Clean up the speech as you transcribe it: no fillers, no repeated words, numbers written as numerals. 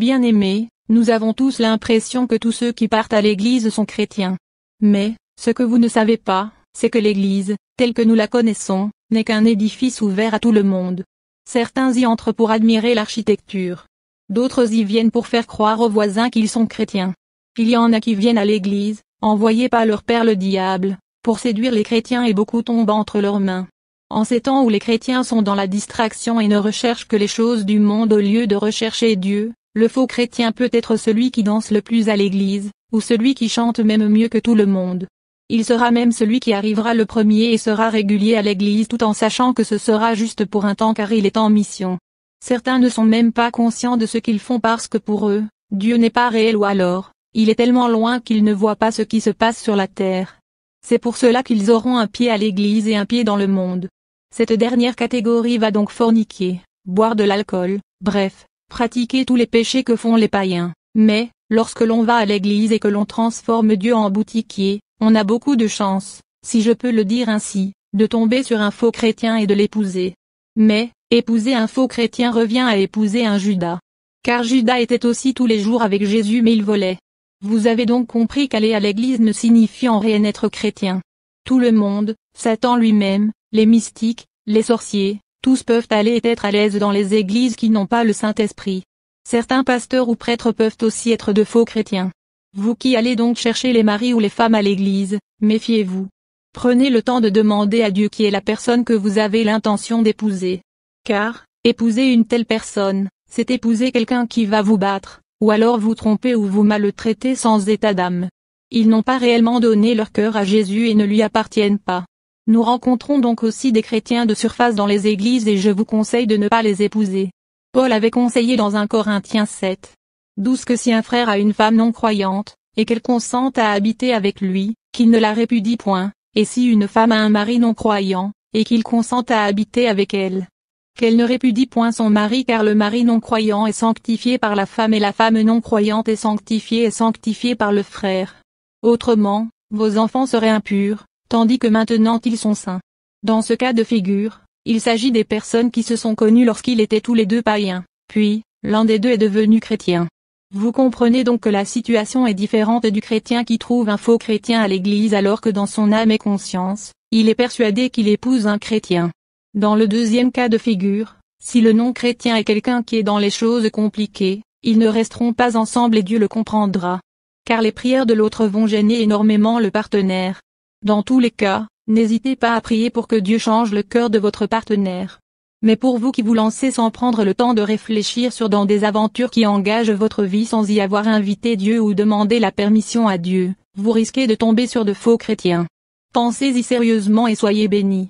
Bien-aimés, nous avons tous l'impression que tous ceux qui partent à l'église sont chrétiens. Mais, ce que vous ne savez pas, c'est que l'église, telle que nous la connaissons, n'est qu'un édifice ouvert à tout le monde. Certains y entrent pour admirer l'architecture. D'autres y viennent pour faire croire aux voisins qu'ils sont chrétiens. Il y en a qui viennent à l'église, envoyés par leur père le diable, pour séduire les chrétiens, et beaucoup tombent entre leurs mains. En ces temps où les chrétiens sont dans la distraction et ne recherchent que les choses du monde au lieu de rechercher Dieu, le faux chrétien peut être celui qui danse le plus à l'église, ou celui qui chante même mieux que tout le monde. Il sera même celui qui arrivera le premier et sera régulier à l'église tout en sachant que ce sera juste pour un temps car il est en mission. Certains ne sont même pas conscients de ce qu'ils font parce que pour eux, Dieu n'est pas réel, ou alors, il est tellement loin qu'ils ne voient pas ce qui se passe sur la terre. C'est pour cela qu'ils auront un pied à l'église et un pied dans le monde. Cette dernière catégorie va donc forniquer, boire de l'alcool, bref, pratiquer tous les péchés que font les païens. Mais, lorsque l'on va à l'église et que l'on transforme Dieu en boutiquier, on a beaucoup de chance, si je peux le dire ainsi, de tomber sur un faux chrétien et de l'épouser. Mais, épouser un faux chrétien revient à épouser un Judas. Car Judas était aussi tous les jours avec Jésus mais il volait. Vous avez donc compris qu'aller à l'église ne signifie en rien être chrétien. Tout le monde, Satan lui-même, les mystiques, les sorciers, tous peuvent aller et être à l'aise dans les églises qui n'ont pas le Saint-Esprit. Certains pasteurs ou prêtres peuvent aussi être de faux chrétiens. Vous qui allez donc chercher les maris ou les femmes à l'église, méfiez-vous. Prenez le temps de demander à Dieu qui est la personne que vous avez l'intention d'épouser. Car, épouser une telle personne, c'est épouser quelqu'un qui va vous battre, ou alors vous tromper ou vous maltraiter sans état d'âme. Ils n'ont pas réellement donné leur cœur à Jésus et ne lui appartiennent pas. Nous rencontrons donc aussi des chrétiens de surface dans les églises et je vous conseille de ne pas les épouser. Paul avait conseillé dans 1 Corinthiens 7:12 que si un frère a une femme non croyante, et qu'elle consente à habiter avec lui, qu'il ne la répudie point, et si une femme a un mari non croyant, et qu'il consente à habiter avec elle, qu'elle ne répudie point son mari car le mari non croyant est sanctifié par la femme et la femme non croyante est sanctifiée par le frère. Autrement, vos enfants seraient impurs, tandis que maintenant ils sont saints. Dans ce cas de figure, il s'agit des personnes qui se sont connues lorsqu'ils étaient tous les deux païens, puis, l'un des deux est devenu chrétien. Vous comprenez donc que la situation est différente du chrétien qui trouve un faux chrétien à l'église alors que dans son âme et conscience, il est persuadé qu'il épouse un chrétien. Dans le deuxième cas de figure, si le non-chrétien est quelqu'un qui est dans les choses compliquées, ils ne resteront pas ensemble et Dieu le comprendra. Car les prières de l'autre vont gêner énormément le partenaire. Dans tous les cas, n'hésitez pas à prier pour que Dieu change le cœur de votre partenaire. Mais pour vous qui vous lancez sans prendre le temps de réfléchir dans des aventures qui engagent votre vie sans y avoir invité Dieu ou demandé la permission à Dieu, vous risquez de tomber sur de faux chrétiens. Pensez-y sérieusement et soyez bénis.